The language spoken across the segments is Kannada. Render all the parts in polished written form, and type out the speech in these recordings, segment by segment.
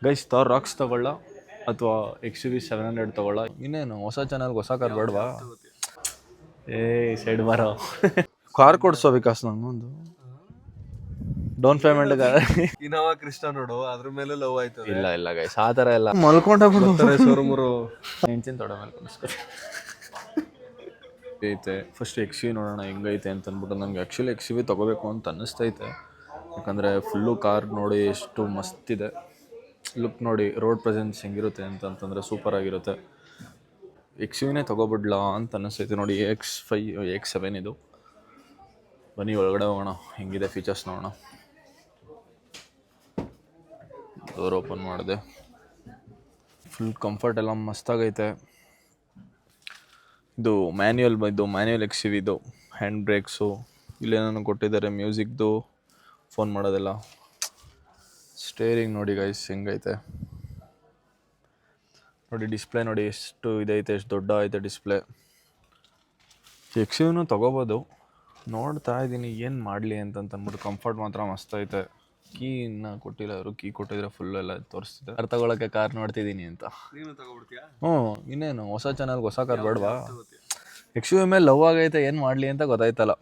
ಗೈಸ್ ಥಾರ್ ರಾಕ್ಸ್ ತಗೊಳ್ಳ ಅಥವಾ XUV 700 ತಗೊಳ್ಳ? ಇನ್ನೇನು ಹೊಸ ಚಾನಲ್ಗೆ ಹೊಸ ಕಾರ್ ಬೇಡವಾ? ಸೈಡ್ ಬಾರೋ. ಕಾರ್ ಕೊಡ್ಸೋ ವಿಕಾಸ್ ನಂಗೊಂದು ಡೌನ್ ಪೇಮೆಂಟ್. ಇನೋವಾ ಕ್ರಿಸ್ಟಾ ನೋಡು, ಅದ್ರ ಮೇಲೆ ಲವ್ ಆಯ್ತು. ಇಲ್ಲ ಇಲ್ಲ ಗೈಸ್ ಆ ಥರ ಎಲ್ಲ ಮಲ್ಕೊಂಡ ಶೋರೂಮರು ಹೆಂಚಿನ ತೊಡೆ ಮೇಲೆ ಕೊಡಿಸ್ಕೊಡಿ ಐತೆ. ಫಸ್ಟ್ XUV ನೋಡೋಣ ಹೆಂಗೈತೆ ಅಂತ ಅಂದ್ಬಿಟ್ಟು. ನನಗೆ ಆ್ಯಕ್ಚುಲಿ XUV ತೊಗೋಬೇಕು ಅಂತ ಅನ್ನಿಸ್ತೈತೆ, ಯಾಕಂದರೆ ಫುಲ್ಲು ಕಾರ್ ನೋಡಿ ಎಷ್ಟು ಮಸ್ತಿದೆ. ಲುಕ್ ನೋಡಿ, ರೋಡ್ ಪ್ರೆಸೆನ್ಸ್ ಹೆಂಗಿರುತ್ತೆ ಅಂತಂತಂದರೆ ಸೂಪರ್ ಆಗಿರುತ್ತೆ. XUVನೇ ತೊಗೊಬಿಡ್ಲಾ ಅಂತ ಅನ್ನಿಸ್ತೈತೆ ನೋಡಿ. AX7 ಇದು. ಬನ್ನಿ ಒಳಗಡೆ ಹೋಗೋಣ, ಹೆಂಗಿದೆ ಫೀಚರ್ಸ್ ನೋಡೋಣ. ಡೋರ್ ಓಪನ್ ಮಾಡಿದೆ, ಫುಲ್ ಕಂಫರ್ಟ್ ಎಲ್ಲ ಮಸ್ತಾಗೈತೆ. ಇದು ಮ್ಯಾನ್ಯುಯಲ್ XUV ಇದು. ಹ್ಯಾಂಡ್ ಬ್ರೇಕ್ಸು ಇಲ್ಲೇನೋ ಕೊಟ್ಟಿದ್ದಾರೆ, ಮ್ಯೂಸಿಕ್ದು, ಫೋನ್ ಮಾಡೋದೆಲ್ಲ. ಸ್ಟೇರಿಂಗ್ ನೋಡಿ ಗೈಸ್ ಹೆಂಗೈತೆ ನೋಡಿ. ಡಿಸ್ಪ್ಲೇ ನೋಡಿ ಎಷ್ಟು ಇದೈತೆ, ಎಷ್ಟು ದೊಡ್ಡ ಐತೆ ಡಿಸ್ಪ್ಲೇ. XUVನೂ ತೊಗೋಬೋದು, ನೋಡ್ತಾ ಇದ್ದೀನಿ ಏನು ಮಾಡಲಿ ಅಂತಂದ್ಬಿಟ್ಟು. ಕಂಫರ್ಟ್ ಮಾತ್ರ ಮಸ್ತೈತೆ. ಕೀ ಇನ್ನೂ ಕೊಟ್ಟಿಲ್ಲ ಅವರು, ಕೀ ಕೊಟ್ಟಿದ್ರೆ ಫುಲ್ ಎಲ್ಲ ತೋರಿಸ್ತಿದ್ದೆ. ಕಾರ್ ತಗೊಳಕ್ಕೆ ಕಾರ್ ನೋಡ್ತಿದ್ದೀನಿ ಅಂತ. ನೀನು ತಗೊಬಿಡ್ತೀಯಾ? ಇನ್ನೇನು ಹೊಸ ಚಾನಲ್ಗೆ ಹೊಸ ಕಾರ್ ಬೇಡವಾ? XUV ಮೇಲೆ ಲವ್ ಆಗೈತೆ, ಏನು ಮಾಡಲಿ ಅಂತ ಗೊತ್ತಾಯ್ತಲ್ಲ.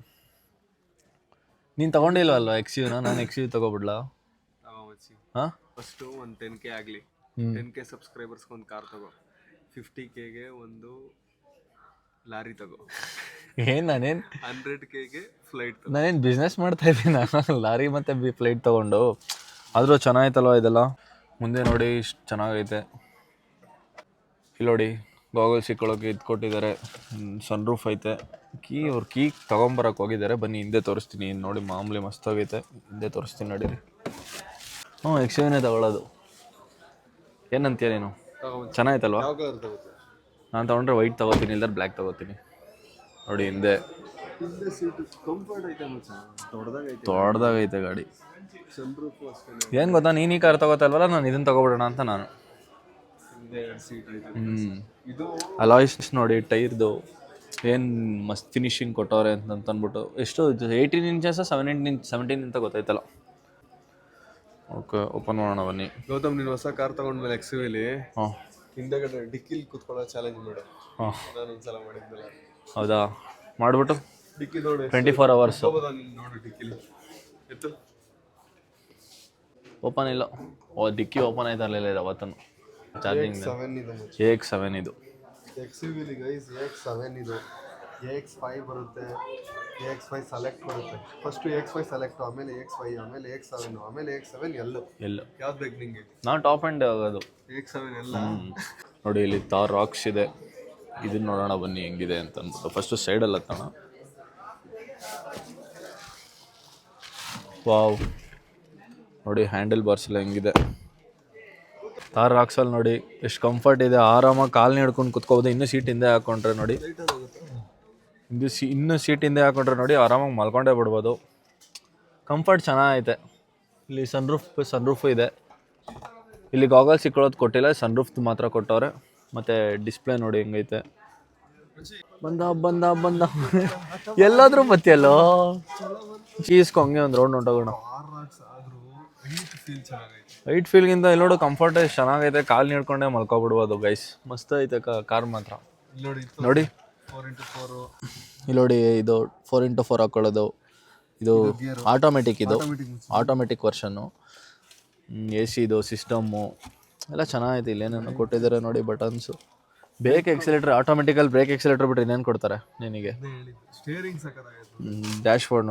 ನೀನು ತಗೊಂಡಿಲ್ವಲ್ವ XUVನ? ನಾನು XUV ತಗೋಬಿಡ್ಲಾ? ಹಾಂ, ಫಸ್ಟು ಒಂದು 10K ಆಗಲಿ, 10K ಸಬ್ಸ್ಕ್ರೈಬರ್ಸ್ಗೆ ಒಂದು ಕಾರ್ ತಗೋ. 50Kಗೆ ಒಂದು ಲಾರಿ ತಗೋ. ನಾನೇನು 100Kಗೆ ಫ್ಲೈಟ್ ತಗೋ. ನಾನೇನು ಬಿಸ್ನೆಸ್ ಮಾಡ್ತಾ ಇದ್ದೀನಿ ನಾನು ಲಾರಿ ಮತ್ತು ಫ್ಲೈಟ್ ತೊಗೊಂಡು? ಆದರೂ ಚೆನ್ನಾಗೈತಲ್ವ ಇದೆಲ್ಲ. ಮುಂದೆ ನೋಡಿ ಇಷ್ಟು ಚೆನ್ನಾಗೈತೆ. ಇಲ್ಲಿ ನೋಡಿ ಗಾಗಲ್ಸ್ ಇಟ್ಕೊಳ್ಳೋಕೆ ಇದು ಕೊಟ್ಟಿದ್ದಾರೆ, ಸನ್ ರೂಫ್ ಐತೆ. ಅವ್ರು ಕೀ ತೊಗೊಂಬರಕ್ಕೆ ಹೋಗಿದ್ದಾರೆ. ಬನ್ನಿ ಹಿಂದೆ ತೋರಿಸ್ತೀನಿ ನೋಡಿ. ಮಾಮೂಲಿ ಮಸ್ತಾಗೈತೆ, ಹಿಂದೆ ತೋರಿಸ್ತೀನಿ ನಡೀರಿ. XUVನೇ ತಗೊಳ್ಳೋದು. ಏನಂತೀಯ ನೀನು? ಚೆನ್ನಾಗೈತಲ್ವಾ? ಯಾವ ಕಲರ್ ತಗೋತೀಯ? ನಾನು ತೊಗೊಂಡ್ರೆ ವೈಟ್ ತೊಗೋತೀನಿ, ಇಲ್ದಾರೆ ಬ್ಲ್ಯಾಕ್ ತೊಗೋತೀನಿ. ನೋಡಿ ಹಿಂದೆ ಸೀಟು ಕಂಫರ್ಟ್ ಐತೆ ಮಚ್ಚ, ದೊಡ್ಡದಾಗೈತೆ ಗಾಡಿ. ಸನ್ ರೂಫು ಅಷ್ಟೇ. ಏನು ಗೊತ್ತಾ, ನೀನು ಈ ಕಾರ್ ತೊಗೋತಲ್ವಲ್ಲ, ನಾನು ಇದನ್ನು ತೊಗೊಬಿಡೋಣ ಅಂತ ನಾನು. ಸೀಟ್ ಐತೆ. ಇದು ಅಲಾಯ್ಸ್ ನೋಡಿ, ಟೈರ್ದು ಏನು ಮಸ್ತ್ ಫಿನಿಶಿಂಗ್ ಕೊಟ್ಟವ್ರೆ ಅಂತಂದ್ಬಿಟ್ಟು. ಎಷ್ಟು 18 ಇಂಚಸ್ 17 ಅಂತ ಗೊತ್ತಾಯ್ತಲ್ಲ. ಓಕೆ, ಓಪನ್ ಮಾಡೋಣ ಬನ್ನಿ. ಗೌತಮ್, ನೀನು ಹೊಸ ಕಾರ್ ತಗೊಂಡ್ಮೇಲೆ XUVಲಿ ಹಾಂ, ಹಿಂದೆಗಡೆ ಡಿಕ್ಕಿಲಿ ಕೂತ್ಕೊಳ್ಳೋ ಚಾಲೆಂಜ್ ಮಾಡು. ಹಾಂ, ನಾನೊಂದ್ಸಲ ಮಾಡಿದ್ಮೇಲೆ. ಹೌದಾ? ಮಾಡಿಬಿಟ್ಟು ಡಿಕ್ಕಿ ನೋಡಿ 24 hours ನೋಡು. ಡಿಕ್ಕಿಲಿ ಎತ್ತು. ಓಪನ್ ಇಲ್ಲ. ಡಿಕ್ಕಿ ಓಪನ್ ಆಯ್ತಾ ಇರಲಿಲ್ಲ ಇದು ಅವತ್ತನ್ನು. ಚಾರ್ಜಿಂಗ್ AX7 ಇದು. XUVಲಿ ಗೈಸ್ AX7 ಇದು. AX5 ಬರುತ್ತೆ, AX5 ಸೆಲೆಕ್ಟ್ ಬರುತ್ತೆ. ಫಸ್ಟ್ AX5 ಸೆಲೆಕ್ಟ್, ಆಮೇಲೆ AX5, ಆಮೇಲೆ AX7, ಆಮೇಲೆ AX7 ಎಲ್ಲು. ಯಾವ್ದು ಬೇಕು ನಿಂಗೆ? ನಾವು ಟಾಪ್ ಆ್ಯಂಡ್ ಆಗೋದು AX7 ಎಲ್ಲ. ನೋಡಿ ಇಲ್ಲಿ ಥಾರ್ ರಾಕ್ಸ್ ಇದೆ. ಇದನ್ನ ನೋಡೋಣ ಬನ್ನಿ ಹೆಂಗಿದೆ ಅಂತ ಅಂದ್ಬಿಟ್ಟು. ಫಸ್ಟು ಸೈಡಲ್ಲಿ ಹತ್ತೋಣ. ವಾವ್, ನೋಡಿ ಹ್ಯಾಂಡಲ್ ಬಾರ್ಸ್ ಎಲ್ಲ ಹೆಂಗಿದೆ. ಥಾರ್ ರಾಕ್ಸಲ್ಲಿ ನೋಡಿ ಎಷ್ಟು ಕಂಫರ್ಟ್ ಇದೆ. ಆರಾಮಾಗಿ ಕಾಲು ಹಿಡ್ಕೊಂಡು ಕುತ್ಕೋಬೋದು. ಇನ್ನೂ ಸೀಟ್ ಹಿಂದೆ ಹಾಕೊಂಡ್ರೆ ನೋಡಿ, ಇನ್ನೂ ಸೀಟ್ ಹಿಂದೆ ಹಾಕೊಂಡ್ರೆ ನೋಡಿ ಆರಾಮಾಗಿ ಮಲ್ಕೊಂಡೇ ಬಿಡ್ಬೋದು. ಕಂಫರ್ಟ್ ಚೆನ್ನಾಗೈತೆ. ಇಲ್ಲಿ ಸನ್ ರೂಫ್ ಇದೆ. ಇಲ್ಲಿ ಗಾಗಲ್ಸ್ ಇಟ್ಕೊಳ್ಳೋದು ಕೊಟ್ಟಿಲ್ಲ, ಸನ್ ರೂಫ್ ಮಾತ್ರ ಕೊಟ್ಟವ್ರೆ. ಮತ್ತು ಡಿಸ್ಪ್ಲೇ ನೋಡಿ ಹೆಂಗೈತೆ. ಬಂದ ಎಲ್ಲಾದ್ರೂ ಬತ್ತಿಯಲ್ಲೋ. ಚೀಸ್ಕೊ ಹಂಗೆ ಒಂದು ರೌಂಡ್ ಹೊಂಟೋಗೋಣ. ಹೈಟ್ ಫೀಲ್ಗಿಂತ ಇಲ್ಲಿ ನೋಡು ಕಂಫರ್ಟ್ ಎಷ್ಟು ಚೆನ್ನಾಗೈತೆ. ಕಾಲು ನೀಡ್ಕೊಂಡೆ ಮಲ್ಕೊಬಿಡ್ಬೋದು ಗೈಸ್. ಮಸ್ತ್ ಐತೆ ಕಾರ್ ಮಾತ್ರ. ನೋಡಿ ಇಲ್ಲಿ ನೋಡಿ, ಇದು 4x4 ಹಾಕೊಳ್ಳೋದು. ಇದು ಆಟೋಮೆಟಿಕ್, ಇದು ಆಟೋಮೆಟಿಕ್ ವರ್ಷನ್ನು. AC ಇದು ಸಿಸ್ಟಮ್ಮು ಎಲ್ಲ ಚೆನ್ನಾಗೈತೆ. ಇಲ್ಲೇನೇನು ಕೊಟ್ಟಿದ್ದಾರೆ ನೋಡಿ, ಬಟನ್ಸು. ಆಟೋಮೆಟಿಕಲ್ ಬ್ರೇಕ್ ಎಕ್ಸಲೇಟರ್ ಬಿಟ್ಟರೆ ಇನ್ನೇನು ಕೊಡ್ತಾರೆ ನಿನಗೆ? ಡ್ಯಾಶ್ ಬೋರ್ಡ್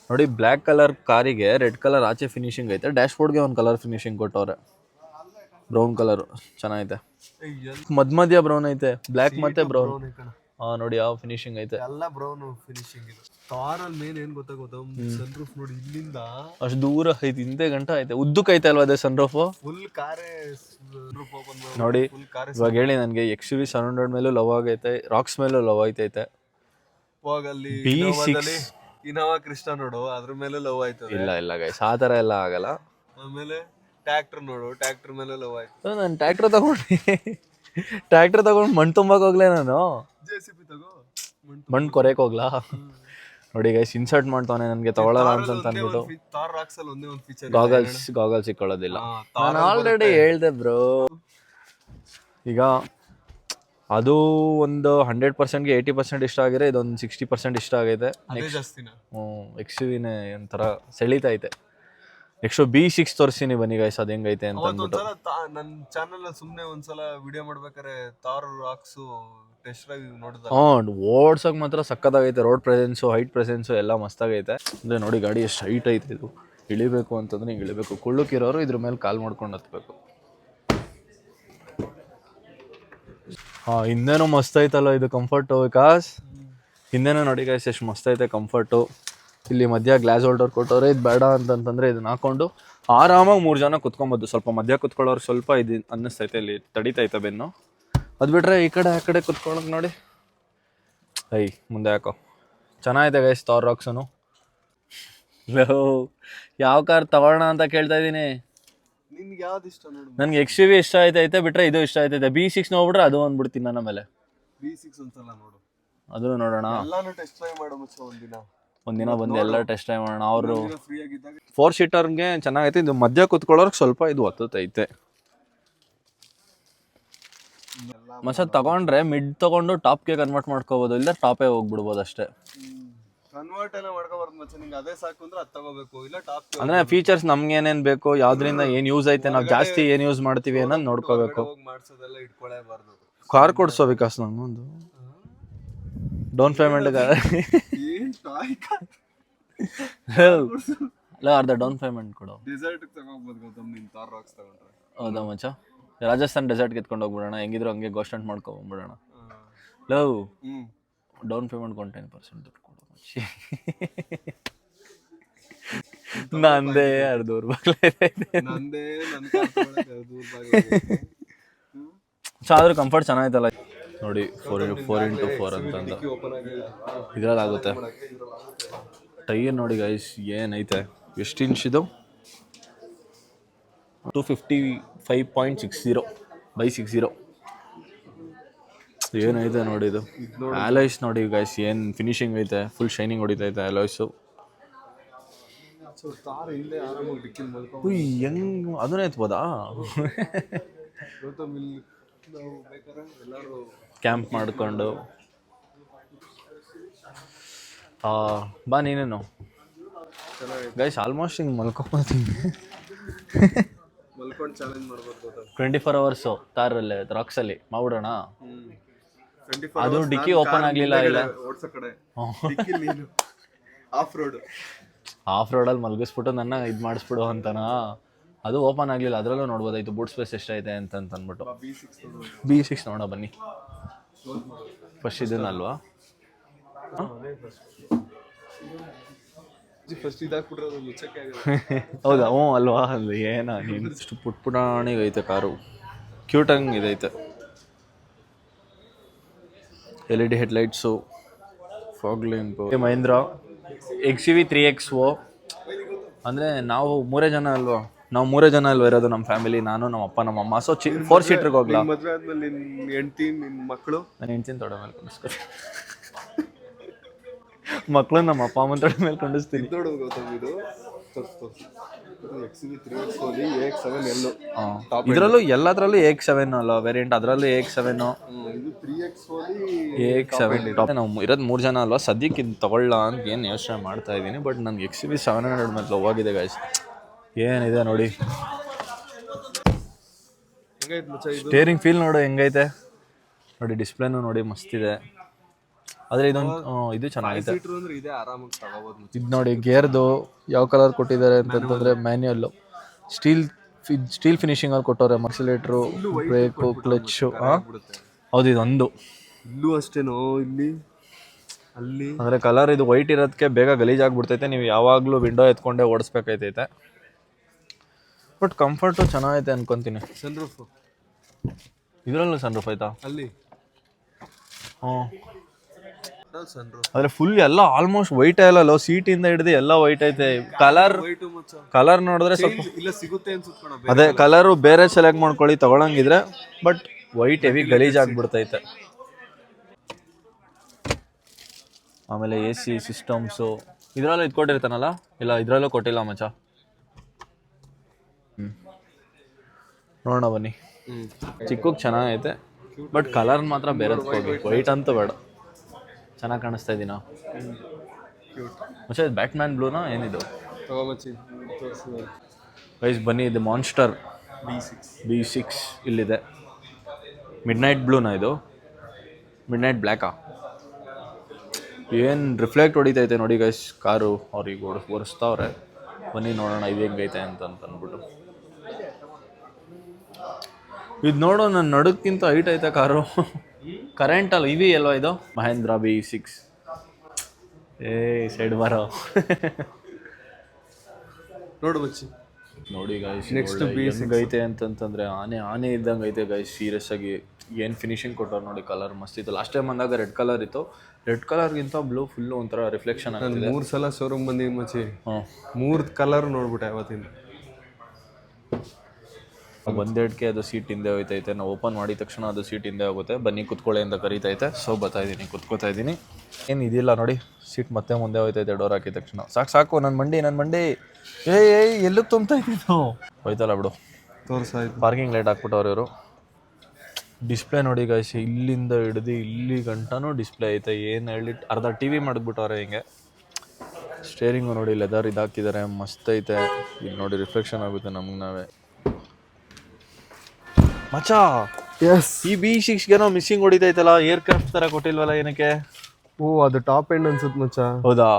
ನೋಡಿ ಬ್ಲ್ಯಾಕ್ ಕಲರ್ ಕಾರಿಗೆ ರೆಡ್ ಕಲರ್ ಆಚೆ ಫಿನಿಶಿಂಗ್ ಐತೆ. ಡ್ಯಾಶ್ ಬೋರ್ಡ್ಗೆ ಒಂದು ಕಲರ್ ಫಿನಿಶಿಂಗ್ ಕೊಟ್ಟವ್ರೆ, ಬ್ರೌನ್ ಕಲರು. ಚೆನ್ನಾಗೈತೆ. ಮಧ್ಯ ಬ್ರೌನ್ ಐತೆ, ಬ್ಲ್ಯಾಕ್ ಮತ್ತೆ ಬ್ರೌನ್. ನೋಡಿ ಯಾವ ಫಿನಿಶಿಂಗ್ ಐತೆ. ಎಲ್ಲ ಬ್ರೌನ್ ಫಿನಿಶಿಂಗ್ ಇದೆ. ಕಾರಲ್ಲಿ ಮೇನ್ ಏನು ಗೊತ್ತಾಗೋದು, ಸನ್ ರೂಫ್ ನೋಡಿ, ಇಲ್ಲಿಂದ ಅಷ್ಟು ದೂರ ಐತೆ, ಹಿಂದೆ ಗಂಟ ಐತೆ. ಉದ್ದಕ್ಕೆ ಐತೆ ಅಲ್ವಾ ಅದೇ ಸನ್ ರೂಫ್? ಫುಲ್ ಕಾರೇ ರೂಫ್ ಓಪನ್ ನೋಡಿ. ಇವಾಗ ಹೇಳಿ ನನಗೆ, XUV 700 ಮೇಲೂ ಲವ್ ಆಗೈತೆ, ರಾಕ್ಸ್ ಮೇಲೂ ಲವ್ ಐತೈತೆ. ಹೋಗಲ್ಲಿ ಇನೋವಾ ಕ್ರಿಸ್ಟಾ ನೋಡು, ಅದ್ರ ಮೇಲೆ ಲವ್ ಆಯ್ತು. ಇಲ್ಲ ಗೈಸ್ ಆ ಥರ ಎಲ್ಲ ಆಗಲ್ಲ. ಆಮೇಲೆ ಟ್ರ್ಯಾಕ್ಟರ್ ನೋಡು, ಟ್ರ್ಯಾಕ್ಟರ್ ಮೇಲೆ ಲವ್ ಆಯ್ತು. ನಾನು ಟ್ರ್ಯಾಕ್ಟರ್ ತಗೊಂಡು ಮಣ್ಣು ತುಂಬಕ್ಕೆ ಹೋಗ್ಲೇ ನಾನು. JCB ತಗೋ, ಮಣ್ಣು ಕೊರೆಯಕ್ಕೆ ಹೋಗ್ಲಾ? ನೋಡಿ ಗೈಸ್ ಇನ್ಸರ್ಟ್ ಮಾಡ್ತಾನೆ ನನಗೆ ತಗೊಳ್ಳಲ್ಲ ಅಂತ ಅಂದ್ಬಿಟ್ಟು. ತಾರ್ ರಾಕ್ಸ್ ಅಲ್ಲಿ ಒಂದೇ ಒಂದು ಫೀಚರ್ ಗಾಗಲ್ಸ್ ಇಕ್ಕೊಳ್ಳೋದಿಲ್ಲ. ನಾನು ಆಲ್ರೆಡಿ ಹೇಳ್ದೆ ಬ್ರೋ. ಈಗ ಅದು ಒಂದು 100%ಗೆ 80% ಇಷ್ಟ ಆಗಿದೆ, ಇದೊಂದು 60% ಇಷ್ಟ ಆಗೈತೆ. XUV-ನೇ ಒಂಥರ ಸೆಳೀತೈತೆ. ನೆಕ್ಸ್ಟ್ B6 ತೋರಿಸ್ತೀನಿ ಬನ್ನಿ ಗೈಸ್, ಅದು ಹೆಂಗೈತೆ ಅಂತ ಅಂದ್ಬಿಟ್ಟು. ನನ್ನ ಚಾನಲ್ ಸುಮ್ಮನೆ ಒಂದ್ಸಲ ವಿಡಿಯೋ ಮಾಡ್ಬೇಕಾರೆ ತಾರ್ ರಾಕ್ಸು ಟೆಸ್ಟ್ ಡ್ರೈವ್ ನೋಡಿದ. ಓಡ್ಸೋಕೆ ಮಾತ್ರ ಸಕ್ಕತ್ತಾಗೈತೆ. ರೋಡ್ ಪ್ರೆಸೆನ್ಸು, ಹೈಟ್ ಪ್ರೆಸೆನ್ಸು ಎಲ್ಲ ಮಸ್ತಾಗೈತೆ. ಅಂದರೆ ನೋಡಿ ಗಾಡಿ ಎಷ್ಟು ಹೈಟ್ ಐತೆ. ಇದು ಇಳಿಬೇಕು ಅಂತಂದ್ರೆ ಹಿಂಗೆ ಇಳಿಬೇಕು. ಕುಳ್ಳಕ್ಕಿರೋರು ಇದ್ರ ಮೇಲೆ ಕಾಲು ಮಾಡ್ಕೊಂಡು ಹತ್ಬೇಕು. ಹಿಂದೆನೂ ಮಸ್ತ್ ಐತಲ್ಲ ಇದು ಕಂಫರ್ಟು ವಿಕಾಸ್. ಹಿಂದೆನೂ ನೋಡಿ ಗೈಸ್ ಎಷ್ಟು ಮಸ್ತ್ ಐತೆ ಕಂಫರ್ಟು. ಇಲ್ಲಿ ಮಧ್ಯ ಗ್ಲಾಸ್ ಹೋಲ್ಡರ್ ಕೊಟ್ಟವ್ರೆ. ಇದು ಬೇಡ ಅಂತಂತಂದರೆ ಇದನ್ನ ಹಾಕೊಂಡು ಆರಾಮಾಗಿ 3 ಜನ ಕುತ್ಕೊಬೋದು. ಸ್ವಲ್ಪ ಮಧ್ಯ ಕುತ್ಕೊಳ್ಳೋರು ಸ್ವಲ್ಪ ಇದು ಅನ್ನಿಸ್ತೈತೆ, ಇಲ್ಲಿ ತಡಿತೈತೆ ಬೆನ್ನು. ಅದು ಬಿಟ್ರೆ ಈ ಕಡೆ ಆ ಕಡೆ ಕುತ್ಕೊಳ್ಳೋಕೆ ನೋಡಿ ಮುಂದೆ ಯಾಕೋ ಚೆನ್ನಾಗಿದೆ ಗೈಸ್ ತಾರ್ ರಾಕ್ಸನು. ಯಾವ ಕಾರ್ ತಗೊಳ್ಳೋಣ ಅಂತ ಕೇಳ್ತಾ ಇದ್ದೀನಿ. ನಿನ್ಗೆ ಯಾವ್ದು ಇಷ್ಟ ನೋಡು. ನನಗೆ XUV ಇಷ್ಟ ಆಯ್ತೈತೆ, ಬಿಟ್ರೆ ಇದು ಇಷ್ಟ ಆಯ್ತೈತೆ. B6 ನೋಡ್ಬಿಟ್ರೆ ಅದು ಅಂದ್ಬಿಡ್ತೀನಿ ನನ್ನ ಮೇಲೆ. B6 ಒಂದ್ಸಲ ನೋಡು, ಅದನ್ನು ನೋಡೋಣ. ಎಲ್ಲಾನು ಟೆಸ್ಟ್ ಡ್ರೈವ್ ಮಾಡೋ ಮುಚ್ಚ ಒಂದಿನ ಬಂದು ಎಲ್ಲ ಟೆಸ್ಟ್ ಡ್ರೈವ್ ಮಾಡೋಣ. ಅವರು ಫ್ರೀ ಆಗಿದ್ದಾಗ 4 ಸೀಟರ್ಗೆ ಚೆನ್ನಾಗೈತೆ. ಇದು ಮಧ್ಯ ಕುತ್ಕೊಳ್ಳೋರ್ಗೆ ಸ್ವಲ್ಪ ಇದು ಒತ್ತೈತೆ. ಮಸ ತಗೊಂಡ್ರೆ ಮಿಡ್ ತಗೊಂಡು ಟಾಪ್ಗೆ ಕನ್ವರ್ಟ್ ಮಾಡ್ಕೋಬೋದು, ಇಲ್ಲ ಟಾಪೇ ಹೋಗ್ಬಿಡ್ಬೋದು ಅಷ್ಟೇ. ಕನ್ವರ್ಟ್ ಏನೋ ಮಾಡ್ಕೋಬಾರ್ದು ಮಚ್ಚ. ನಿಂಗೆ ಅದೇ ಸಾಕು ಅಂದ್ರೆ ಅದು ತಗೋಬೇಕು, ಇಲ್ಲ ಟಾಪ್ ಅಂದ್ರೆ ಫೀಚರ್ಸ್ ನಮ್ಗೆ ಏನೇನ್ ಬೇಕು, ಯಾವ್ದ್ರಿಂದ ಏನ್ ಯೂಸ್ ಐತೆ, ನಾವು ಜಾಸ್ತಿ ಏನ್ ಯೂಸ್ ಮಾಡ್ತೀವಿ ಅನ್ನೋದು ನೋಡ್ಕೋಬೇಕು. ಮಾಡ್ಸೋದೆಲ್ಲ ಇಟ್ಕೊಳ್ಳೇಬಾರ್ದು. ಕಾರ್ ಕೊಡ್ಸೋ ವಿಕಾಸ್ ನಂಗೊಂದು ಡೌನ್ ಪೇಮೆಂಟ್ ಅರ್ಧ ಡೌನ್ ಪೇಮೆಂಟ್ ಕೊಡು. ಡೆಸರ್ಟ್ ತಗೋಬಹುದು ಗೌತಮ್, ನೀನ್ ತಾರ್ ರಾಕ್ಸ್ ತಗೊಂಡ್ರೆ. ಹೌದಾ ಮಚ್ಚ, ರಾಜಸ್ಥಾನ್ ಡೆಸರ್ಟ್ ಎತ್ಕೊಂಡು ಹೋಗ್ಬಿಡೋಣ. ಹೆಂಗಿದ್ರು ಹಂಗೆ ಗೋಸ್ಟ್ ಅಂಟ್ ಮಾಡ್ಕೊಂಡ್ಬಿಡೋಣ. ಲವ್ ಡೌನ್ ಪೇಮೆಂಟ್ 10% ದುಡ್ಡು ಕೊಡು ಮಚ್ಚಿ. ನಂದೇ $200 ಆದ್ರೂ ಕಂಫರ್ಟ್ ಚೆನ್ನಾಗೈತಲ್ಲ ನೋಡಿ. 4x4 ಅಂತಂದು ಇದ್ರಲ್ಲಾಗುತ್ತೆ. ಟೈರ್ ನೋಡಿ ಗೈಸ್ ಏನೈತೆ, ಎಷ್ಟು ಇಂಚ್ ಇದು? 255.60/60 ಏನೈತೆ ನೋಡಿ. ಇದು ಆಲಾಯ್ಸ್ ನೋಡಿ ಗೈಸ್, ಏನು ಫಿನಿಶಿಂಗ್ ಐತೆ. ಫುಲ್ ಶೈನಿಂಗ್ ಹೊಡಿತೈತೆ ಆಲಾಯ್ಸು. ಹೆಂಗ್ ಅದನ್ನೇ ಎತ್ಬೋದಾ? ಕ್ಯಾಂಪ್ ಮಾಡ್ಕೊಂಡು ಬಾ ನೀನೇನು ಗೈಸ್. ಆಲ್ಮೋಸ್ಟ್ ಹಿಂಗೆ ಮಲ್ಕೊಂತೀನಿ. 24 hours ತಾರಲ್ಲಿ ರಾಕ್ಸಲ್ಲಿ ಮಾಡ್ಬಿಡೋಣ. ಅದು ಡಿಕ್ಕಿ ಓಪನ್ ಆಗ್ಲಿಲ್ಲ. ಇಲ್ಲ ಆಫ್ ರೋಡಲ್ಲಿ ಮಲಗಿಸ್ಬಿಟ್ಟು ನನ್ನ ಇದು ಮಾಡಿಸ್ಬಿಡು ಅಂತನಾ. ಅದು ಓಪನ್ ಆಗಲಿಲ್ಲ. ಅದರಲ್ಲೂ ನೋಡ್ಬೋದಾಯ್ತು ಬೂಟ್ ಸ್ಪೇಸ್ ಎಷ್ಟೈತೆ ಅಂತ ಅಂದ್ಬಿಟ್ಟು. B6 ನೋಡೋ ಬನ್ನಿ. ಫಸ್ಟ್ ಇದನ್ನಲ್ವಾ? ಹೌದಾ? ಅಲ್ವಾ? ಅಲ್ಲಿ ಏನ ಇಷ್ಟು ಪುಟ್ಪುಟಾಣಿಗೆ ಐತೆ ಕಾರು. ಕ್ಯೂಟಂಗೆ ಇದೈತೆ. LED headlights, fog lamp. Mahindra XUV 3XO. ಅಂದರೆ ನಾವು 3 ಜನ ಅಲ್ವಾ? ನಾವು 3 ಜನ ಅಲ್ವಾ ಇರೋದು, ನಮ್ಮ ಫ್ಯಾಮಿಲಿ. ನಾನು, ನಮ್ಮ ಅಪ್ಪ, ನಮ್ಮ ಅಮ್ಮ. ಸೊ 4 ಸೀಟ್ರಿಗೆ ಹೋಗ್ಲಾ? ಮದುವೆ ಆದ್ಮೇಲೆ ನಿನ್ನ ಹೆಂಡತಿ, ನಿನ್ನ ಮಕ್ಕಳು? ನನ್ನ ಹೆಂಡ್ತಿನ ತೊಡೆ ಮೇಲೆ ಕೊಂಡಿಸ್ಕೊತೀನಿ. ಮಕ್ಕಳು ನಮ್ಮ ಅಪ್ಪ ಅಮ್ಮನ ತೊಡೆ ಮೇಲೆ ಕೊಂಡಿಸ್ತೀನಿ. ಇದರಲ್ಲೂ ಎಲ್ಲದರಲ್ಲೂ AX7 ಅಲ್ಲ ವೇರಿಯಂಟ್. ಅದರಲ್ಲೂ AX7, AX7 ಟಾಪ್. ನಾವು ಇರೋದು 3 ಜನ ಅಲ್ವಾ, ಸದ್ಯಕ್ಕೆ ಇದು ತಗೊಳ್ಳ ಅಂತ ಏನು ಯೋಚನೆ ಮಾಡ್ತಾ ಇದ್ದೀನಿ. ಬಟ್ ನನಗೆ XUV 700 ಮೇಲೆ ಹೋಗಿದೆ ಗೈಸ್. ಏನಿದೆ ನೋಡಿ, ಸ್ಟೇರಿಂಗ್ ಫೀಲ್ ನೋಡು ಹೆಂಗೈತೆ ನೋಡಿ. ಡಿಸ್ಪ್ಲೇನು ನೋಡಿ ಮಸ್ತಿದೆ. ಆದರೆ ಇದೊಂದು ಇದು ಚೆನ್ನಾಗೈತೆ. ಇದು ನೋಡಿ ಗೇರ್ದು ಯಾವ ಕಲರ್ ಕೊಟ್ಟಿದ್ದಾರೆ ಅಂತಂತಂದರೆ ಮ್ಯಾನ್ಯಲ್ಲು ಸ್ಟೀಲ್ ಫಿನಿಶಿಂಗಲ್ಲಿ ಕೊಟ್ಟವ್ರೆ. Accelerator, brake, clutch. ಹೌದು, ಇದೊಂದು ಇಲ್ಲೂ ಅಷ್ಟೇನೋ. ಇಲ್ಲಿ ಅಲ್ಲಿ ಅಂದರೆ ಕಲರ್ ಇದು ವೈಟ್ ಇರೋದಕ್ಕೆ ಬೇಗ ಗಲೀಜಾಗ್ಬಿಡ್ತೈತೆ. ನೀವು ಯಾವಾಗಲೂ ವಿಂಡೋ ಎತ್ಕೊಂಡೇ ಓಡಿಸ್ಬೇಕಾಯ್ತೈತೆ. ಬಟ್ ಕಂಫರ್ಟು ಚೆನ್ನಾಗೈತೆ ಅನ್ಕೊತೀನಿ. ಸನ್ರೂಫ್ ಇದರಲ್ಲೂ ಸನ್ರೂಫ್ ಆಯ್ತಾ? ಅಲ್ಲಿ ಆದರೆ ಫುಲ್ ಎಲ್ಲ ಆಲ್ಮೋಸ್ಟ್ ವೈಟ್ ಅಲ್ಲ. ಸೀಟಿಂದ ಹಿಡಿದು ಎಲ್ಲ ವೈಟ್ ಐತೆ. ಕಲರ್ ನೋಡಿದ್ರೆ ಸ್ವಲ್ಪ ಸಿಗುತ್ತೆ ಅನ್ಸುತ್ತೆ. ಅದೇ ಕಲರು ಬೇರೆ ಸೆಲೆಕ್ಟ್ ಮಾಡ್ಕೊಳ್ಳಿ ತಗೊಳಂಗಿದ್ರೆ. ಬಟ್ ವೈಟ್ ಹೆವಿ ಗಲೀಜಾಗ್ಬಿಡ್ತೈತೆ. ಆಮೇಲೆ ಎ ಸಿ ಸಿಸ್ಟಮ್ಸು ಇದರಲ್ಲೂ ಇದು ಕೊಟ್ಟಿರ್ತಾನಲ್ಲ, ಇಲ್ಲ ಇದರಲ್ಲೂ ಕೊಟ್ಟಿಲ್ಲ ಮಚ್ಚ. ನೋಡೋಣ ಬನ್ನಿ. ಚಿಕ್ಕಕ್ಕೆ ಚೆನ್ನಾಗೈತೆ, ಬಟ್ ಕಲರ್ ಮಾತ್ರ ಬೇರೆ ತಗೋಬೇಕು. ವೈಟ್ ಅಂತೂ ಬೇಡ, ಚೆನ್ನಾಗಿ ಕಾಣಿಸ್ತಾ ಇದ್ದೀನಾ ಮಚ್ಚ? ಇದು ಬ್ಯಾಟ್ಮ್ಯಾನ್ ಬ್ಲೂನಾ ಏನಿದು? ಗೈಸ್ ಬನ್ನಿ, ಇದು ಮಾನ್ಸ್ಟರ್ B6 ಇಲ್ಲಿದೆ. ಮಿಡ್ ನೈಟ್ ಬ್ಲೂನಾ ಇದು? ಮಿಡ್ ನೈಟ್ ಬ್ಲ್ಯಾಕಾ? ಏನು ರಿಫ್ಲೆಕ್ಟ್ ಹೊಡಿತೈತೆ ನೋಡಿ ಗೈಸ್ ಕಾರು. ಅವ್ರಿಗೆ ಒರೆಸ್ತಾವ್ರೆ. ಬನ್ನಿ ನೋಡೋಣ ಇದು ಹೆಂಗೈತೆ ಅಂತ ಅಂದ್ಬಿಟ್ಟು. ಇದು ನೋಡು, ನನ್ನ ನಡುಕ್ಕಿಂತ ಹೈಟ್ ಐತೆ ಕಾರು. ಕರೆಂಟಲ್ಲ ಇವಿ ಅಲ್ವಾ ಇದು? ಮಹೇಂದ್ರ B6. ಸೈಡ್ ಬಾರೋ. ನೋಡು ಬಚ್ಚಿ, ನೋಡಿ ಗೈಸ್ ನೆಕ್ಸ್ಟ್ ಐತೆ ಅಂತಂತಂದ್ರೆ ಆನೆ ಇದ್ದಂಗೆ ಐತೆ ಗೈಸ್. ಸೀರಿಯಸ್ ಆಗಿ ಏನು ಫಿನಿಶಿಂಗ್ ಕೊಟ್ಟವ್ರು ನೋಡಿ. ಕಲರ್ ಮಸ್ತ್ ಇತ್ತು. ಲಾಸ್ಟ್ ಟೈಮ್ ಬಂದಾಗ ರೆಡ್ ಕಲರ್ ಇತ್ತು. ರೆಡ್ ಕಲರ್ಗಿಂತ ಬ್ಲೂ ಫುಲ್ಲು ಒಂಥರ ರಿಫ್ಲೆಕ್ಷನ್ ಆಗ್ತಿದೆ. 3 ಸಲ ಶೋರೂಮ್ ಬಂದಿದ್ದೀನಿ ಮಚ್ಚಿ. ಹಾಂ, 3 ಕಲರ್ ನೋಡ್ಬಿಟ್ಟೆ ಅವತ್ತಿಂದ. ಒಂದೆರಡ್ಕೆ ಅದು ಸೀಟ್ ಹಿಂದೆ ಹೋಯ್ತೈತೆ. ನಾವು ಓಪನ್ ಮಾಡಿದ ತಕ್ಷಣ ಅದು ಸೀಟ್ ಹಿಂದೆ ಹೋಗುತ್ತೆ. ಬನ್ನಿ ಕುತ್ಕೊಳ್ಳಿ ಅಂತ ಕರೀತೈತೆ. ಸೊ ಬರ್ತಾ ಇದ್ದೀನಿ, ಕುತ್ಕೋತಾ ಇದ್ದೀನಿ. ಏನು ಇದಿಲ್ಲ ನೋಡಿ, ಸೀಟ್ ಮತ್ತೆ ಮುಂದೆ ಹೋಯ್ತೈತೆ ಡೋರ್ ಹಾಕಿದ ತಕ್ಷಣ. ಸಾಕು ನನ್ನ ಮಂಡಿ ಏಯ್ ಎಲ್ಲೂ ತುಂಬ್ತಾ ಇದ್ದಿದ್ದು ಹೋಯ್ತಲ್ಲ ಬಿಡು. ತೋರ್ಸಾಯ್ತು. ಪಾರ್ಕಿಂಗ್ ಲೈಟ್ ಹಾಕ್ಬಿಟ್ಟವ್ರು ಇವರು. ಡಿಸ್ಪ್ಲೇ ನೋಡಿ ಗಾಯ್ಸ್, ಇಲ್ಲಿಂದ ಹಿಡ್ದು ಇಲ್ಲಿ ಗಂಟನೂ ಡಿಸ್ಪ್ಲೇ ಐತೆ. ಏನು ಹೇಳಿ ಅರ್ಧ ಟಿ ವಿ ಮಾಡಿಬಿಟ್ಟವ್ರೆ ಹಿಂಗೆ. ಸ್ಟೇರಿಂಗು ನೋಡಿ ಲೆದರ್ ಇದಾಕಿದ್ದಾರೆ, ಮಸ್ತ್ ಐತೆ. ಇಲ್ಲಿ ನೋಡಿ ರಿಫ್ಲೆಕ್ಷನ್ ಆಗುತ್ತೆ ನಮ್ಗೆ ನಾವೇ. ಮಚ್ಚಾ, ಈ B6 ಮಿಸ್ಸಿಂಗ್ ಹೊಡಿತೈತಲ್ಲ, ಏರ್ ಕ್ರಾಫ್ಟ್ ತರ ಕೊಟ್ಟಿಲ್ವಲ್ಲ ಏನಕ್ಕೆ? ಓ, ಅದು ಟಾಪ್ ಎಂಡ್ ಅನ್ಸುತ್ತೆ ಮಚ್ಚ. ಹೌದಾ?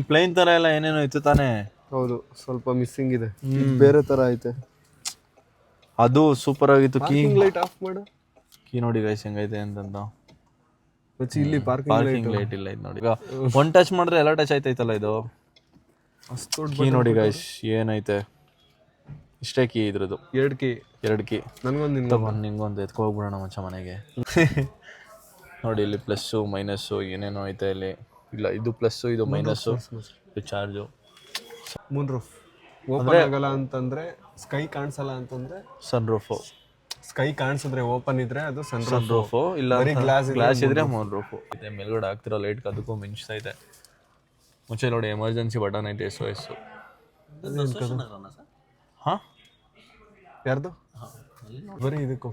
ಪ್ಲೇನ್ ತರ ಎಲ್ಲ ಏನೇನೋ ಇತ್ತು ತಾನೇ? ಹೌದು, ಸ್ವಲ್ಪ ಮಿಸ್ಸಿಂಗ್ ಇದೆ. ಬೇರೆ ತರ ಐತೆ. ಅದು ಸೂಪರ್ ಆಗಿತ್ತು. ಲೈಟ್ ಆಫ್ ಮಾಡು. ಕೀ ನೋಡಿ ಗೈಸ್ ಹೆಂಗೈತೆ ಅಂತಂದ. ಮಚ್ಚಿ ಇಲ್ಲಿ ಪಾರ್ಕಿಂಗ್ ಲೈಟ್ ಇಲ್ಲ ಇದು ನೋಡಿ. ಈಗ ಒನ್ ಟಚ್ ಮಾಡಿದ್ರೆ ಎಲ್ಲ ಟಚ್ ಆಯ್ತೈತಲ್ಲ ಇದು. ಕೀ ನೋಡಿ ಗೈಸ್ ಏನೈತೆ. ಇಷ್ಟೇ ಕೀ ಇದ್ರದ್ದು. 2 ಕೀ. ನನಗೊಂದು ನಿಂಗೊಂದು ಎತ್ಕೋಗ್ಬಿಡೋಣ ಮಚ್ಚ ಮನೆಗೆ. ನೋಡಿ ಇಲ್ಲಿ ಪ್ಲಸ್ಸು ಮೈನಸ್ಸು ಏನೇನೋ ಐತೆ ಇಲ್ಲಿ. ಇಲ್ಲ ಇದು ಪ್ಲಸ್ಸು, ಇದು ಮೈನಸ್ಸು, ಇದು ಚಾರ್ಜು. ಮೂನ್ ರೂಫ್ ಓಪನ್ ಆಗಲ್ಲ ಅಂತಂದ್ರೆ, ಸ್ಕೈ ಕಾಣಿಸಲ್ಲ ಅಂತಂದ್ರೆ ಸನ್ ರೂಫು. ಸ್ಕೈ ಕಾಣಿಸಿದ್ರೆ ಓಪನ್ ಇದ್ರೆ ಅದು ಸನ್ ರೂಫು, ಇಲ್ಲ ಗ್ಲಾಸ್ ಇದ್ರೆ ಮೂನ್ ರೂಫು. ಇದೆ ಮೇಲ್ಗಡೆ ಆಗ್ತಿರೋ ಲೈಟ್ ಅದಕ್ಕೂ ಮಿಂಚ್ತಾ ಇದೆ. ಮುಂಚೆ ನೋಡಿ ಎಮರ್ಜೆನ್ಸಿ ಬಟನ್ ಐತೆ, SOS. ಹಾಂ, ಯಾರ್ದು? ಬರೀ ಇದಕ್ಕೂ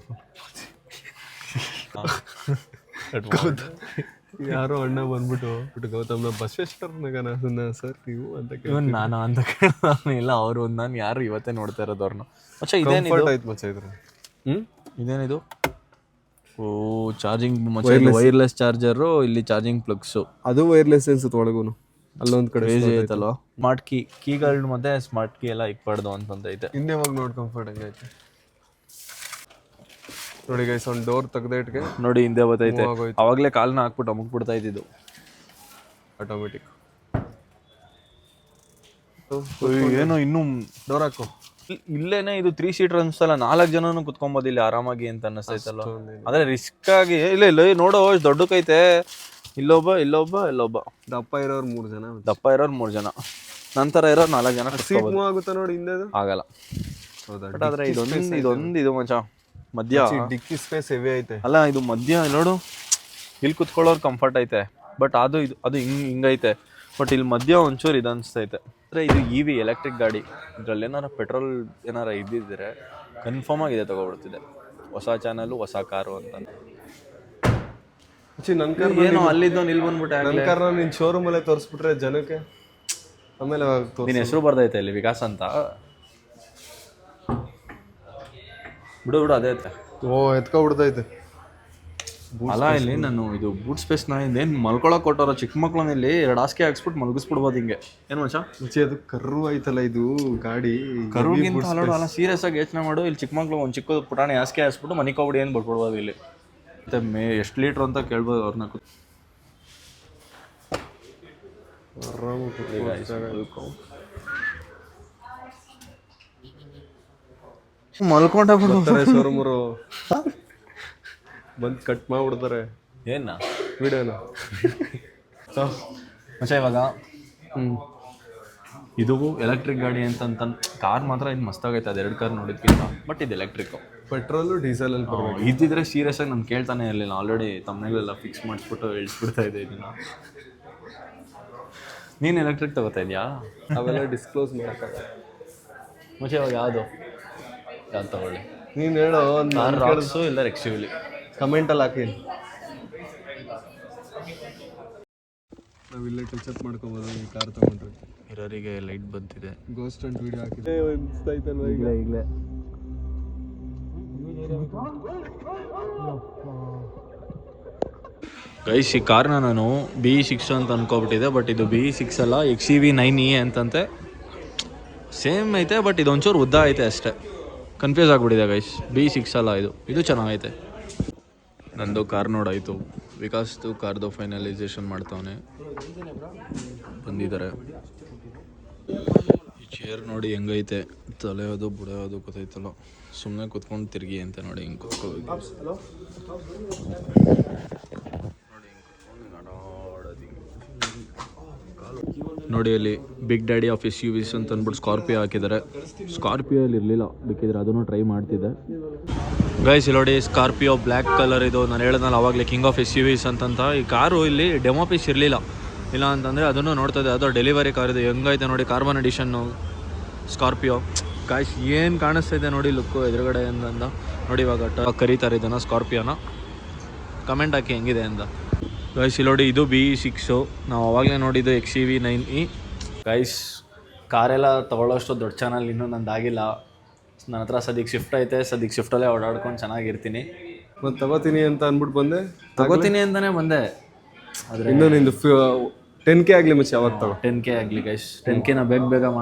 ಯಾರೋ ಅಣ್ಣ ಬಂದ್ಬಿಟ್ಟು ಗೌತಮ್ನ ಬಸವೇಶ್ವರನಗನ ಸರ್ ನೀವು ಅಂತ ನಾನು ಅಂತ ಕೇಳಿಲ್ಲ. ಅವರು ನಾನು ಯಾರು ಇವತ್ತೇ ನೋಡ್ತಾ ಇರೋದು ಅವ್ರನ್ನ. ಮಚ್ಚ ಇದೇನಿದು? ಆಯ್ತು ಮಚ್ಚ ಇದ್ರ. ಇದೇನಿದು? ಓ, ಚಾರ್ಜಿಂಗ್ ಮಚ್ಚ. ವೈರ್ಲೆಸ್ ಚಾರ್ಜರು, ಇಲ್ಲಿ ಚಾರ್ಜಿಂಗ್ ಪ್ಲಗ್ಸು. ಅದು ವೈರ್ಲೆಸ್ ಅನ್ಸುತ್ತೆ ಒಳಗೂನು. ಅಲ್ಲೊಂದ್ ಕಡೆ ಐತಲ್ವಾ ಸ್ಮಾರ್ಟ್ ಕೀಗಳು ಮತ್ತೆ ಸ್ಮಾರ್ಟ್ ಕೀ ಎಲ್ಲ ಇಕ್ಬಾರ್ದು ಅಂತಂದೈತೆ. ಹಿಂದೆ ಹೋಗಿ ನೋಡಿ ಕಂಫರ್ಟ್ ಐತೆ ನೋಡಿ ಗೈಸ್. ಒಂದು ಡೋರ್ ತೆಗ್ದೇಟ್ಗೆ ನೋಡಿ ಹಿಂದೆ ಬರ್ತೈತೆ. ಅವಾಗಲೇ ಕಾಲ್ನ ಹಾಕ್ಬಿಟ್ಟು ಅಮುಕ್ಬಿಡ್ತಾ ಇದ್ದಿದ್ದು ಆಟೋಮೆಟಿಕ್. ಏನೋ ಇನ್ನೂ ಡೋರ್ ಹಾಕು. ಇಲ್ಲೇನೆ ಇದು 3 ಸೀಟರ್ ಅನ್ಸಲ್ಲ, 4 ಜನನು ಕುತ್ಕೊಬೋದು ಇಲ್ಲಿ ಆರಾಮಾಗಿ ಅಂತ ಅನ್ನಿಸ್ತೈತಲ್ಲ. ಆದ್ರೆ ರಿಸ್ಕ್ ಆಗಿ ಇಲ್ಲ ನೋಡೋ ದೊಡ್ಡಕೈತೆ. ಇಲ್ಲೊಬ್ಬ ದಪ್ಪ ಇರೋರು 3 ಜನ, ದಪ್ಪ ಇರೋರು 3 ಜನ, ನಂತರ ಇರೋರು 4 ಜನ. ಸೀಟ್ ಮೂವ್ ಆಗುತ್ತೆ ನೋಡಿ ಹಿಂದೆ. ಆಗಲ್ಲ. ಬಟ್ ಆದ್ರೆ ಇದೊಂದು ಮಚ್ಚ ಮಧ್ಯ ಡಿಕ್ಕಿ ಸ್ಪೇಸ್ ಹೆವಿ ಐತೆ. ಅಲ್ಲ ಇದು ಮಧ್ಯ ನೋಡು, ಇಲ್ಲಿ ಕುತ್ಕೊಳ್ಳೋರು ಕಂಫರ್ಟ್ ಐತೆ. ಬಟ್ ಅದು ಹಿಂಗೈತೆ. ಬಟ್ ಇಲ್ಲಿ ಮಧ್ಯ ಒಂಚೂರು ಇದು ಅನಿಸ್ತೈತೆ. ಅಂದರೆ ಇದು EV ಎಲೆಕ್ಟ್ರಿಕ್ ಗಾಡಿ. ಇದರಲ್ಲಿ ಏನಾರ ಪೆಟ್ರೋಲ್ ಏನಾರ ಇದ್ದಿದ್ರೆ ಕನ್ಫರ್ಮ್ ಆಗಿದೆ ತಗೊಬಿಡ್ತಿದೆ. ಹೊಸ ಚಾನಲು, ಹೊಸ ಕಾರು ಅಂತ. ಏನೋ ಅಲ್ಲಿದ್ದು ಇಲ್ಲಿ ಬಂದ್ಬಿಟ್ಟೆ. ನಿನ್ ಶೋರೂಮ್ ಅಲ್ಲೇ ತೋರಿಸ್ಬಿಟ್ರೆ ಜನಕ್ಕೆ ಆಮೇಲೆ ನಿನ್ನ ಹೆಸರು ಬರ್ದೈತೆ ಇಲ್ಲಿ ವಿಕಾಸ್ ಅಂತ. ಬಿಡು ಅದೇ ಐತೆ. ಓ, ಎತ್ಕೊಬಿಡ್ತೈತೆ. ಅಲ್ಲ ಇಲ್ಲಿ ನಾನು ಇದು ಬೂಟ್ ಸ್ಪೇಸ್ ಏನು ಮಲ್ಕೊಳಕ್ ಕೊಟ್ಟವ್ರ ಚಿಕ್ಕ ಮಕ್ಳನ್ನ ಇಲ್ಲಿ 2 ಹಾಸಿಗೆ ಹಾಕ್ಸ್ಬಿಟ್ಟು ಮಲಗಿಸ್ಬಿಡ್ಬೋದು ಹಿಂಗೆ. ಏನು ಮಚ್ಚ? ಅದು ಕರ್ರು ಐತಲ್ಲ ಇದು ಗಾಡಿ. ಕರುಗಿಂತ ಅಲ್ಲ, ಸೀರಿಯಸ್ ಆಗಿ ಯೋಚನೆ ಮಾಡು. ಇಲ್ಲಿ ಚಿಕ್ಕ ಮಕ್ಳು ಒಂದು ಚಿಕ್ಕ ಪುಟಾಣಿ ಹಾಸಿಗೆ ಹಾಕ್ಸ್ಬಿಟ್ಟು ಮನಿಕೋಬಿಡಿ ಏನು ಬಿಟ್ಬಿಡ್ಬೋದು ಇಲ್ಲಿ. ಮತ್ತೆ ಎಷ್ಟು ಲೀಟ್ರ್ ಅಂತ ಕೇಳ್ಬೋದು ಅವ್ರನ್ನ. ಮಲ್ಕೊಂಡ ಬಿಡ್ತಾರೆ ಶೋರೂಮರು. ಬಂದು ಕಟ್ ಮಾಡ್ಬಿಡ್ತಾರೆ ಏನ ವಿಡಿಯೋನ. ಮಚ್ಚ ಇವಾಗ ಇದು ಎಲೆಕ್ಟ್ರಿಕ್ ಗಾಡಿ ಅಂತ ಕಾರ್ ಮಾತ್ರ ಇದು ಮಸ್ತಾಗೈತೆ. ಅದು 2 ಕಾರ್ ನೋಡಿದ್ಕಿಂತ. ಬಟ್ ಇದು ಎಲೆಕ್ಟ್ರಿಕ್. ಪೆಟ್ರೋಲು ಡೀಸೆಲ್ ಅಲ್ಲಿ ಬರಬೇಕು. ಇದ್ದಿದ್ರೆ ಸೀರಿಯಸ್ ಆಗಿ ನಾನು ಕೇಳ್ತಾನೆ ಇರಲಿಲ್ಲ. ಆಲ್ರೆಡಿ ತಮ್ಮನೆಲ್ಲ ಫಿಕ್ಸ್ ಮಾಡಿಸ್ಬಿಟ್ಟು ಇಳಿಸ್ಬಿಡ್ತಾ ಇದೆ ಇದನ್ನ. ನೀನು ಎಲೆಕ್ಟ್ರಿಕ್ ತಗೋತಾ ಇದೆಯಾ? ಅವೆಲ್ಲ ಡಿಸ್ಕ್ಲೋಸ್ ಮಾಡೋಕ್ಕಾಗಲ್ಲ. ಮುಂಚೆ ಇವಾಗ ಯಾವುದು ತಗೊಳ್ಳಿ? ನೀನು ಹೇಳೋ ಕಾರ್ ರಾಕ್ಸು ಇಲ್ಲ ಎಕ್ಸ್ಯೂವಿ? ಕಮೆಂಟಲ್ಲಿ ಹಾಕಿ. ನಾವಿಲ್ಲೇ ಟಚಪ್ ಮಾಡ್ಕೋಬೋದು ಈ ಕಾರ್ ತೊಗೊಂಡ್ರೆ. ಇರೋರಿಗೆ ಲೈಟ್ ಬಂತಿದೆ. ಗೋಸ್ಟ್ ಅಂಡ್ ವಿಡಿಯೋ ಹಾಕಿದೆ ಅನಿಸ್ತೈತಲ್ವ ಈಗಲೇ. ಗೈಸ್ ಈ ಕಾರ್ನ ನಾನು BE6 ಅಂತ ಅನ್ಕೊಬಿಟ್ಟಿದೆ, ಬಟ್ ಇದು BE6 ಅಲ್ಲ, XEV9E ಅಂತಂತೆ. ಸೇಮ್ ಐತೆ, ಬಟ್ ಇದು ಒಂಚೂರು ಉದ್ದ ಐತೆ ಅಷ್ಟೇ. ಕನ್ಫ್ಯೂಸ್ ಆಗಿಬಿಟ್ಟಿದೆ ಗೈಸ್. BE6 ಅಲ್ಲ ಇದು ಚೆನ್ನಾಗೈತೆ. ನಂದು ಕಾರ್ ನೋಡಾಯಿತು. ವಿಕಾಸ್ದು ಕಾರ್ದು ಫೈನಲೈಸೇಷನ್ ಮಾಡ್ತಾವನೆ, ಬಂದಿದ್ದಾರೆ. ಈ ಚೇರ್ ನೋಡಿ ಹೆಂಗೈತೆ, ತಲೆಯೋದು ಬುಡೆಯೋದು ಗೊತ್ತೈತಲ್ಲ, ಸುಮ್ಮನೆ ಕುತ್ಕೊಂಡು ತಿರುಗಿ ಅಂತ ನೋಡಿ ಹಿಂಗೆ ಕುತ್ಕೋಬೇಕು. ನೋಡಿ ಅಲ್ಲಿ ಬಿಗ್ ಡ್ಯಾಡಿ ಆಫ್ SUVs ಅಂತ ಅಂದ್ಬಿಟ್ಟು ಸ್ಕಾರ್ಪಿಯೋ ಹಾಕಿದ್ದಾರೆ. ಸ್ಕಾರ್ಪಿಯೋ ಅಲ್ಲಿ ಇರಲಿಲ್ಲ, ಬೇಕಿದ್ರೆ ಅದನ್ನು ಟ್ರೈ ಮಾಡ್ತಿದ್ದೆ. ಗೈಸ್ ಇಲ್ಲಿ ನೋಡಿ ಸ್ಕಾರ್ಪಿಯೋ ಬ್ಲ್ಯಾಕ್ ಕಲರ್ ಇದು. ನಾನು ಹೇಳಿದ್ನಲ್ಲ ಆವಾಗಲೇ ಕಿಂಗ್ ಆಫ್ SUVs ಅಂತಂತ. ಈ ಕಾರು ಇಲ್ಲಿ ಡೆಮೋ ಪೀಸ್ ಇರಲಿಲ್ಲ, ಇಲ್ಲ ಅಂತಂದರೆ ಅದನ್ನು ನೋಡ್ತದೆ. ಅದು ಡೆಲಿವರಿ ಕಾರ್ ಇದು. ಹೆಂಗೈತೆ ನೋಡಿ, ಕಾರ್ಬನ್ ಎಡಿಷನ್ನು ಸ್ಕಾರ್ಪಿಯೋ. ಗಾಯ್ಸ್ ಏನು ಕಾಣಿಸ್ತೈತೆ ನೋಡಿ ಲುಕ್ಕು ಎದುರುಗಡೆ ಅಂದ ನೋಡಿ. ಇವಾಗ ಕರೀತಾರೆ ಇದನ್ನು ಸ್ಕಾರ್ಪಿಯೋನ. ಕಮೆಂಟ್ ಹಾಕಿ ಹೆಂಗಿದೆ ಅಂತ. ಗೈಸ್ ಇಲ್ಲಿ ನೋಡಿ ಇದು BE6. ನಾವು ಅವಾಗಲೇ ನೋಡಿದ್ದು XEV9E. ಗೈಸ್ ಕಾರೆಲ್ಲ ತೊಗೊಳ್ಳೋಷ್ಟು ದೊಡ್ಡ ಚಾನಲ್ ಇನ್ನೂ ನಂದಾಗಿಲ್ಲ. ನನ್ನ ಹತ್ರ ಸದ್ಯಕ್ಕೆ ಶಿಫ್ಟ್ ಐತೆ. ಸದ್ಯಕ್ಕೆ ಶಿಫ್ಟಲ್ಲೇ ಓಡಾಡ್ಕೊಂಡು ಚೆನ್ನಾಗಿರ್ತೀನಿ. ಮತ್ತು ತಗೋತೀನಿ ಅಂತ ಅಂದ್ಬಿಟ್ಟು ಬಂದೆ. ತಗೋತೀನಿ ಅಂತಲೇ ಬಂದೆ, ಆದರೆ ಇನ್ನೂ ನಿಂದು 10K ಆಗಲಿ ಮಚ್ಚಿ. ಯಾವಾಗ ತಗೋ 10K ಆಗಲಿ ಗೈಸ್. 10K ಬೇಗ ಮಾಡಿ